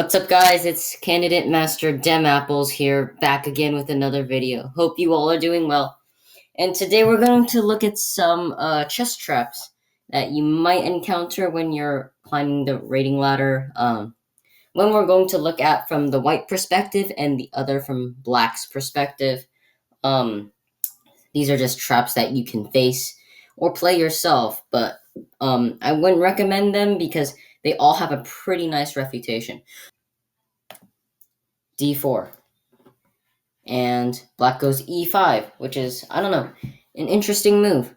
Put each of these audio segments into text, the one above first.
What's up, guys? It's Candidate Master Dem Apples here, back again with another video. Hope you all are doing well. And today we're going to look at some chess traps that you might encounter when you're climbing the rating ladder. One we're going to look at from the white perspective and the other from black's perspective. These are just traps that you can face or play yourself, but I wouldn't recommend them because they all have a pretty nice reputation. D4. And black goes e5, which is, I don't know, an interesting move.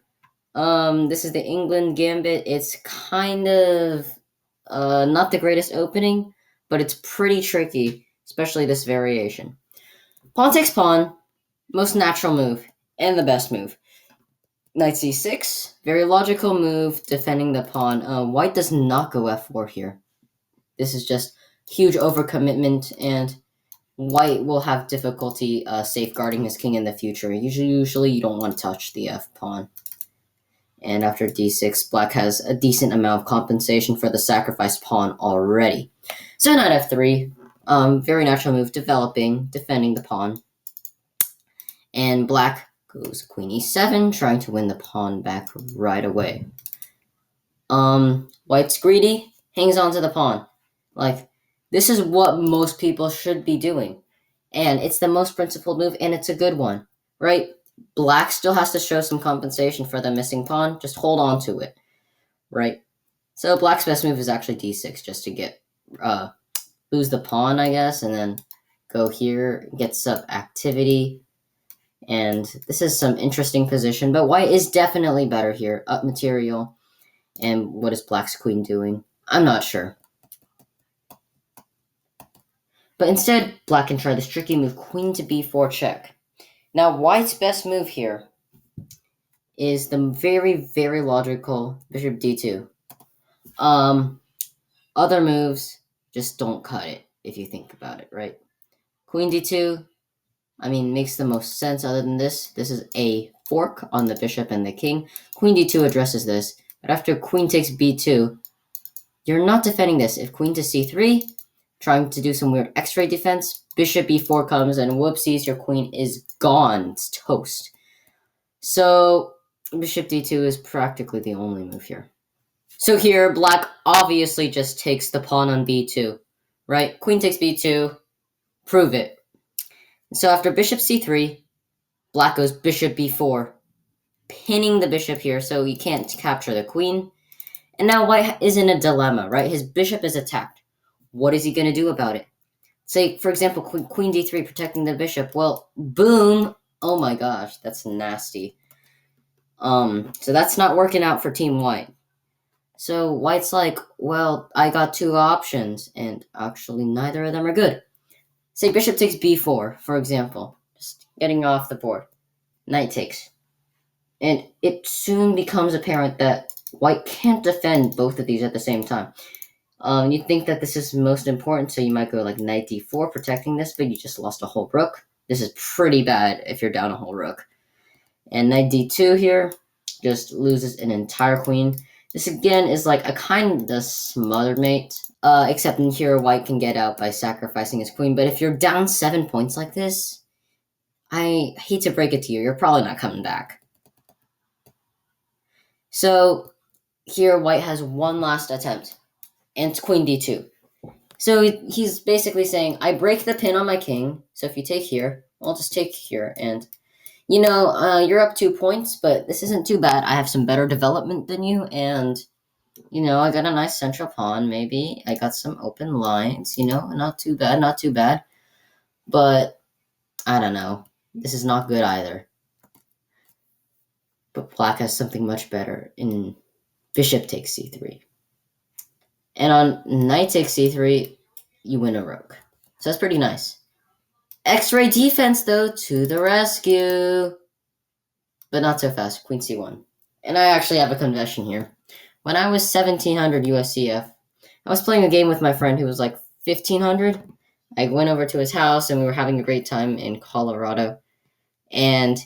This is the Englund Gambit. It's kind of not the greatest opening, but it's pretty tricky, especially this variation. Pawn takes pawn, most natural move, and the best move. Knight c6, very logical move, defending the pawn. White does not go f4 here. This is just huge overcommitment, and White will have difficulty safeguarding his king in the future. Usually you don't want to touch the f-pawn. And after d6, black has a decent amount of compensation for the sacrificed pawn already. So knight f3, very natural move, defending the pawn. And black goes queen e7, trying to win the pawn back right away. White's greedy, hangs on to the pawn. This is what most people should be doing. And it's the most principled move, and it's a good one, right? Black still has to show some compensation for the missing pawn. Just hold on to it, right? So black's best move is actually d6, just to get lose the pawn, I guess, and then go here, get some activity. And this is some interesting position, but white is definitely better here. Up material. And what is black's queen doing? I'm not sure. But instead, black can try this tricky move, queen to b4 check. Now, white's best move here is the very, very logical bishop d2. Other moves just don't cut it, if you think about it, right? Queen d2, makes the most sense other than this. This is a fork on the bishop and the king. Queen d2 addresses this, but after queen takes b2, you're not defending this. If queen to c3, trying to do some weird x-ray defense, bishop e4 comes, and whoopsies, your queen is gone. It's toast. So bishop d2 is practically the only move here. So here, black obviously just takes the pawn on b2, right? Queen takes b2, prove it. So after bishop c3, black goes bishop b4, pinning the bishop here so he can't capture the queen. And now white is in a dilemma, right? His bishop is attacked. What is he going to do about it? Say, for example, queen d3 protecting the bishop. Well, boom. Oh my gosh, that's nasty. So that's not working out for Team White. So white's like, well, I got two options, and actually neither of them are good. Say bishop takes b4, for example. Just getting off the board. Knight takes. And it soon becomes apparent that white can't defend both of these at the same time. You think that this is most important, so you might go like knight d4, protecting this, but you just lost a whole rook. This is pretty bad if you're down a whole rook. And knight d2 here just loses an entire queen. This again is like a kind of smothered mate, except in here white can get out by sacrificing his queen. But if you're down 7 points like this, I hate to break it to you, you're probably not coming back. So here white has one last attempt. And it's queen d2. So he's basically saying, I break the pin on my king, so if you take here, I'll just take here. And, you're up 2 points, but this isn't too bad. I have some better development than you, and, I got a nice central pawn, maybe. I got some open lines, not too bad, not too bad. But, I don't know. This is not good either. But black has something much better in bishop takes c3. And on knight takes c3, you win a rook. So that's pretty nice. X-ray defense, though, to the rescue. But not so fast. Queen c1. And I actually have a confession here. When I was 1700 USCF, I was playing a game with my friend who was like 1500. I went over to his house, and we were having a great time in Colorado. And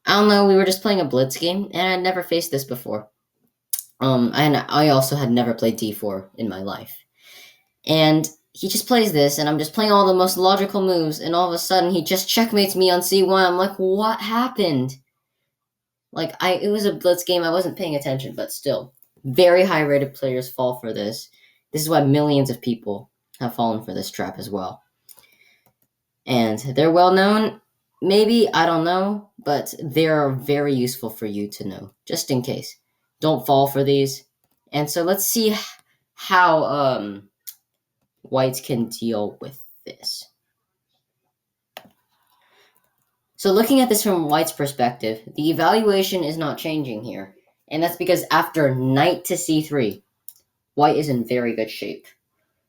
I don't know, we were just playing a blitz game, and I'd never faced this before. And I also had never played d4 in my life. And he just plays this, and I'm just playing all the most logical moves, and all of a sudden he just checkmates me on c1. I'm like, what happened? Like, it was a blitz game. I wasn't paying attention, but still, very high rated players fall for this. This is why millions of people have fallen for this trap as well. And they're well known. Maybe, I don't know, but they're very useful for you to know, just in case. Don't fall for these. And so let's see how whites can deal with this. So looking at this from white's perspective, the evaluation is not changing here. And that's because after knight to c3, white is in very good shape.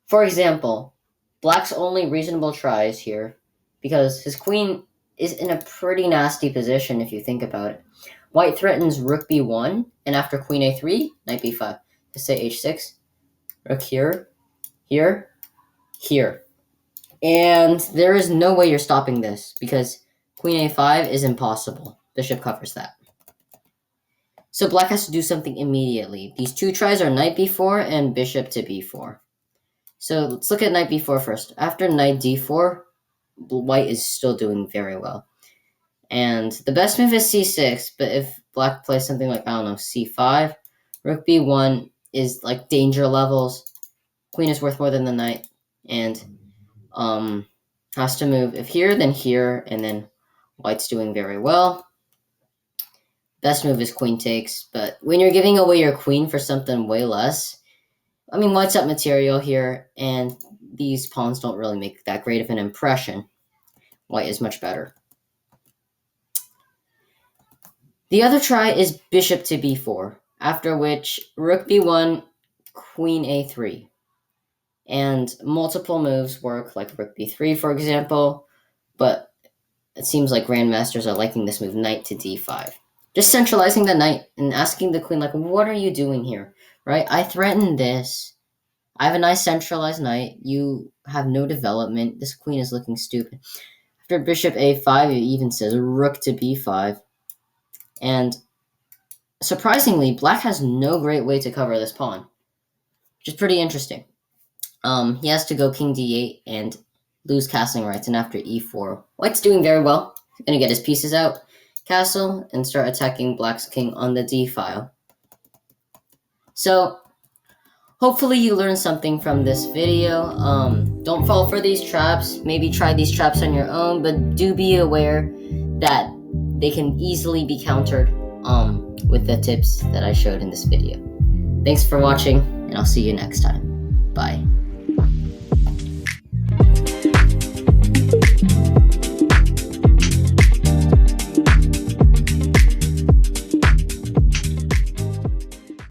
For example, black's only reasonable try is here, because his queen is in a pretty nasty position if you think about it. White threatens rook b1, and after queen a3, knight b5. To say h6, rook here, here, here. And there is no way you're stopping this, because queen a5 is impossible. Bishop covers that. So black has to do something immediately. These two tries are knight b4 and bishop to b4. So let's look at knight b4 first. After knight d4, white is still doing very well. And the best move is c6, but if black plays something like, I don't know, c5, rook b1 is like danger levels. Queen is worth more than the knight, and has to move. If here, then here, and then white's doing very well. Best move is queen takes, but when you're giving away your queen for something way less, I mean, white's up material here, and these pawns don't really make that great of an impression. White is much better. The other try is bishop to b4, after which rook b1, queen a3. And multiple moves work, like rook b3, for example, but it seems like grandmasters are liking this move, knight to d5. Just centralizing the knight and asking the queen, like, what are you doing here, right? I threatened this. I have a nice centralized knight. You have no development. This queen is looking stupid. After bishop a5, it even says rook to b5. And surprisingly, black has no great way to cover this pawn, which is pretty interesting. He has to go king d8 and lose castling rights, and after e4, white's doing very well. He's going to get his pieces out, castle, and start attacking black's king on the d file. So, hopefully you learned something from this video. Don't fall for these traps. Maybe try these traps on your own, but do be aware that they can easily be countered with the tips that I showed in this video. Thanks for watching, and I'll see you next time. Bye.